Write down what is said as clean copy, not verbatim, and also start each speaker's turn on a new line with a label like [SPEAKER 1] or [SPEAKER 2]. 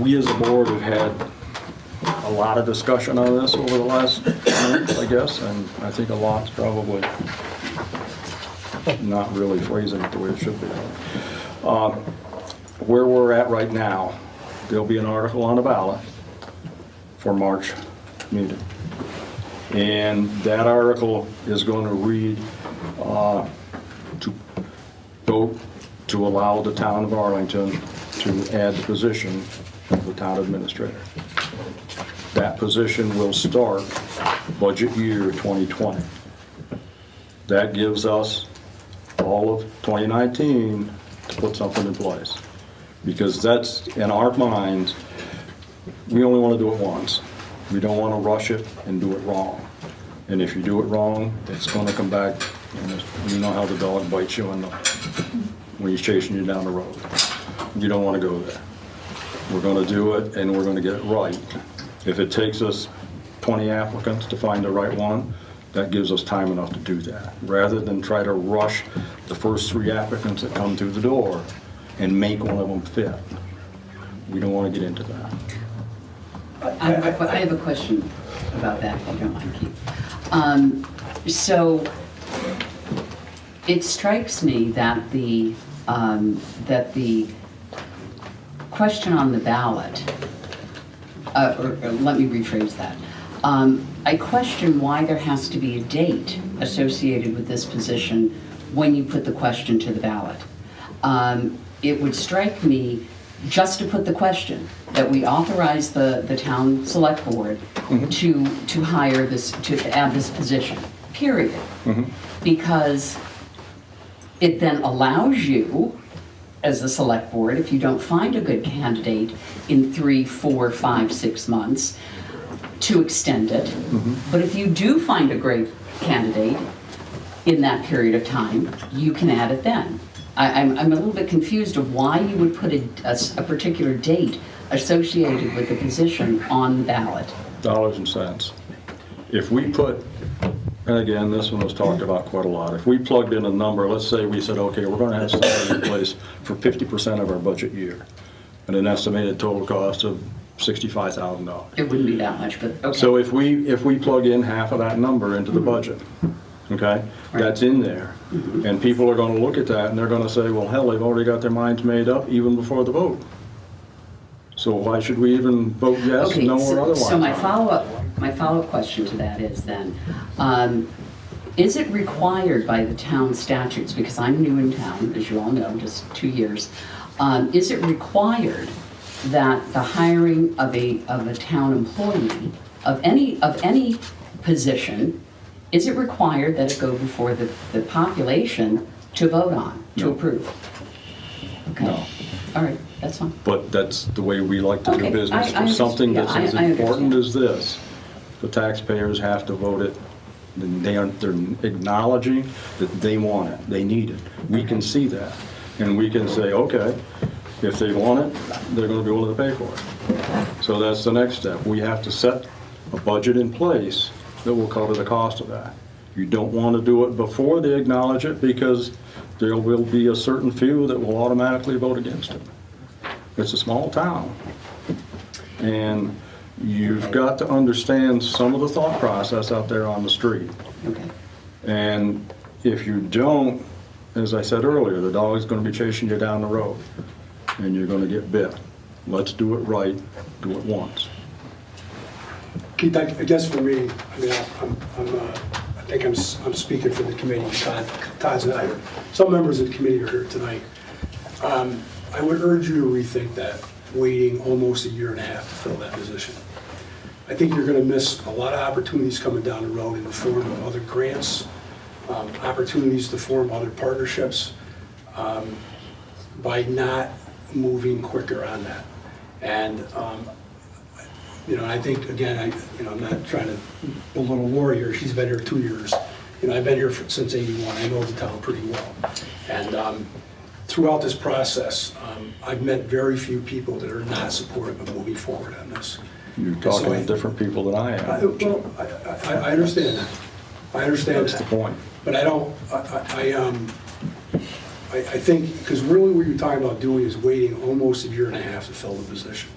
[SPEAKER 1] we as a board have had a lot of discussion on this over the last months, I guess, and I think a lot's probably not really phrasing it the way it should be. Where we're at right now, there'll be an article on the ballot for March meeting. And that article is going to read to vote to allow the town of Arlington to add the position of the town administrator. That position will start budget year 2020. That gives us all of 2019 to put something in place. Because that's, in our minds, we only want to do it once. We don't want to rush it and do it wrong. And if you do it wrong, it's going to come back, and you know how the dog bites you when he's chasing you down the road. You don't want to go there. We're going to do it, and we're going to get it right. If it takes us 20 applicants to find the right one, that gives us time enough to do that, rather than try to rush the first 3 applicants that come through the door and make one of them fit. We don't want to get into that.
[SPEAKER 2] I have a question about that, if you don't mind, Keith. So it strikes me that the question on the ballot, or let me rephrase that. I question why there has to be a date associated with this position when you put the question to the ballot. It would strike me, just to put the question, that we authorize the town select board to hire this, to add this position, period. Because it then allows you, as the select board, if you don't find a good candidate in 3, 4, 5, 6 months, to extend it. But if you do find a great candidate in that period of time, you can add it then. I'm a little bit confused of why you would put a particular date associated with the position on the ballot.
[SPEAKER 1] Dollars and cents. If we put, and again, this one was talked about quite a lot, if we plugged in a number, let's say we said, okay, we're going to have somebody in place for 50% of our budget year, and an estimated total cost of $65,000.
[SPEAKER 2] It wouldn't be that much, but okay.
[SPEAKER 1] So if we plug in half of that number into the budget, okay, that's in there, and people are going to look at that and they're going to say, well, hell, they've already got their minds made up even before the vote. So why should we even vote yes,
[SPEAKER 2] Okay,
[SPEAKER 1] no, or otherwise?
[SPEAKER 2] So my follow-up question to that is then, is it required by the town statutes, because I'm new in town, as you all know, just 2 years, is it required that the hiring of a town employee of any position, is it required that it go before the population to vote on, to approve? Okay.
[SPEAKER 1] No.
[SPEAKER 2] All right, that's fine.
[SPEAKER 1] But that's the way we like to
[SPEAKER 2] Okay,
[SPEAKER 1] do business.
[SPEAKER 2] I
[SPEAKER 1] For something that's
[SPEAKER 2] yeah,
[SPEAKER 1] as
[SPEAKER 2] I
[SPEAKER 1] important
[SPEAKER 2] understand.
[SPEAKER 1] as this, the taxpayers have to vote it. Then they're acknowledging that they want it, they need it. We can see that, and we can say, okay, if they want it, they're going to be willing to pay for it. So that's the next step. We have to set a budget in place that will cover the cost of that. You don't want to do it before they acknowledge it, because there will be a certain few that will automatically vote against it. It's a small town, and you've got to understand some of the thought process out there on the street.
[SPEAKER 2] Okay.
[SPEAKER 1] And if you don't, as I said earlier, the dog's going to be chasing you down the road, and you're going to get bit. Let's do it right, do it once.
[SPEAKER 3] Keith, I guess for me, I mean, I think I'm speaking for the committee. Todd's and I, some members of the committee are here tonight. I would urge you to rethink that, waiting almost 1.5 years to fill that position. I think you're going to miss a lot of opportunities coming down the road in the form of other grants, opportunities to form other partnerships, by not moving quicker on that. And I think, again, I'm not trying to belittle Lori here. She's been here 2 years. I've been here since '81. I know the town pretty well. And throughout this process, I've met very few people that are not supportive of moving forward on this.
[SPEAKER 1] You're talking to different people than I am.
[SPEAKER 3] I understand that. I understand that.
[SPEAKER 1] That's the point.
[SPEAKER 3] But I don't, I think, because really what you're talking about doing is waiting almost 1.5 years to fill the position.